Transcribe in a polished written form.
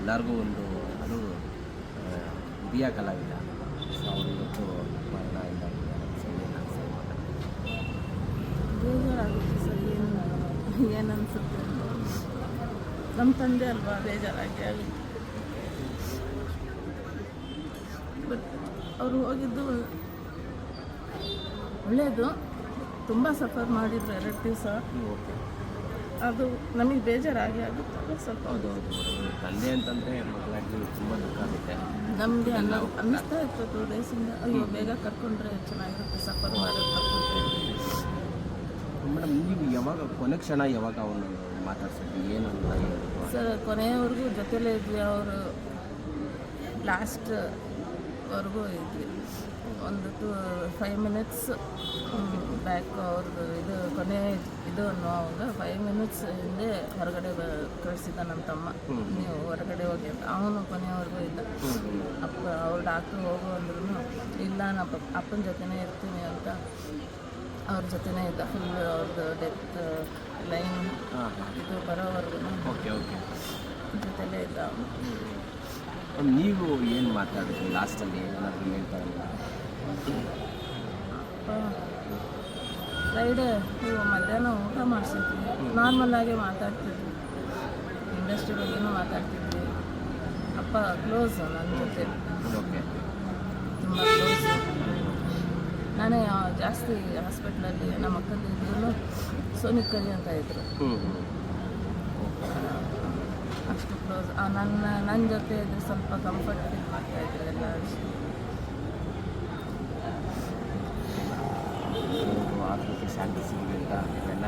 ಎಲ್ಲರಿಗೂ ಒಂದು ಅದು ಹಿರಿಯ ಕಲಾವಿದ. ಸೊ ಅವರು ಇವತ್ತು ಮರಣ ಇದಾಗಿದ್ದಾರೆ. ಸೊ ಬೇಜಾರಾಗುತ್ತೆ ಸರ್. ಏನು ಅನಿಸುತ್ತೆ ನಮ್ಮ ತಂದೆ ಅಲ್ವಾ, ಬೇಜಾರಾಗಿ ಆಗುತ್ತೆ. ಬಟ್ ಅವರು ಹೋಗಿದ್ದು ಒಳ್ಳೆಯದು. ತುಂಬ ಸಫರ್ ಮಾಡಿದ್ರು 2 ದಿವಸ. ಓಕೆ, ಅದು ನಮಗೆ ಬೇಜಾರಾಗಿ ಆಗುತ್ತೆ ಸ್ವಲ್ಪ. ಹೌದು ಹೌದು. ತಂದೆ ಅಂತಂದರೆ ಮಕ್ಕಳಾಗಿ ತುಂಬ ದುಃಖ ಆಗುತ್ತೆ. ನಮಗೆ ಅನ್ನಿಸ್ತಾ ಇತ್ತು 2 ಡೇಸಿಂದ, ಅಯ್ಯೋ ಬೇಗ ಕರ್ಕೊಂಡ್ರೆ ಚೆನ್ನಾಗಿರುತ್ತೆ, ಸಫರ್ ಮಾಡೋದು. ಮೇಡಮ್, ನೀವು ಯಾವಾಗ ಕೊನೆ ಕ್ಷಣ ಯಾವಾಗ ಅವನು ಮಾತಾಡ್ಸಿದ್ವಿ, ಏನು ಅಂತ ಹೇಳಿದ್ರು? ಸರ್ ಕೊನೆಯವರೆಗೂ ಜೊತೆಲೇ ಇದ್ವಿ. ಅವರು ಲಾಸ್ಟ್ವರೆಗೂ ಇದ್ವಿ. ಒಂದು 5 ಮಿನಿಟ್ಸ್ ಬ್ಯಾಕ್ ಅವ್ರದ್ದು ಇದು ಕೊನೆ ಇದು ಅನ್ನೋವಾಗ 5 ಮಿನಿಟ್ಸ್ ಹಿಂದೆ ಹೊರಗಡೆ ಕಳಿಸಿದ್ದ ನಮ್ಮ ತಮ್ಮ, ನೀವು ಹೊರಗಡೆ ಹೋಗಿ ಅಂತ. ಅವನು ಕೊನೆಯವರೆಗೂ ಇದ್ದ. ಅವ್ರು ಡಾಕ್ಟ್ರು ಹೋಗು ಅಂದ್ರೂ ಇಲ್ಲ, ನಾನು ಅಪ್ಪನ ಜೊತೆನೇ ಇರ್ತೀನಿ ಅಂತ ಅವ್ರ ಜೊತೆನೇ ಇದ್ದ. ಫುಲ್ ಅವ್ರದ್ದು ಡೆತ್ ಲೈನ್ ಇದು ಬರೋವರೆಗೂ ಓಕೆ ಓಕೆ ಜೊತೆಲೇ ಇದ್ದ. ನೀವು ಏನು ಮಾತಾಡಿದ್ರಿ ಲಾಸ್ಟಲ್ಲಿ, ಏನಾದರೂ ಹೇಳ್ತಾರಲ್ಲ? ಫ್ರೈಡೇ ಮಧ್ಯಾಹ್ನ ಊಟ ಮಾಡಿಸಿದ್ವಿ. ನಾರ್ಮಲ್ಲಾಗಿ ಮಾತಾಡ್ತಿದ್ವಿ, ಇಂಡಸ್ಟ್ರಿ ಬಗ್ಗೆನೂ ಮಾತಾಡ್ತಿದ್ವಿ. ಅಪ್ಪ ಕ್ಲೋಸ್ ನನ್ನ ಜೊತೆ, ಓಕೆ, ತುಂಬ ಕ್ಲೋಸ್. ನಾನೇ ಜಾಸ್ತಿ ಹಾಸ್ಪಿಟ್ಲಲ್ಲಿ ನಮ್ಮ ಅಕ್ಕಂದು ಇದ್ರೂ ಸೋನಿಕರಿ ಅಂತ ಇದ್ದರು. ಅಷ್ಟು ಕ್ಲೋಸ್. ನನ್ನ ಜೊತೆ ಇದ್ರೆ ಸ್ವಲ್ಪ ಕಂಫರ್ಟ್ ಫೀಲ್ ಮಾಡ್ತಾಯಿದ್ರು ಎಲ್ಲ ವಿಷಯ. ಆತ್ಮಕ್ಕೆ ಶಾಂತಿ ಸಿಗಲಿ ಅಂತ ಎಲ್ಲ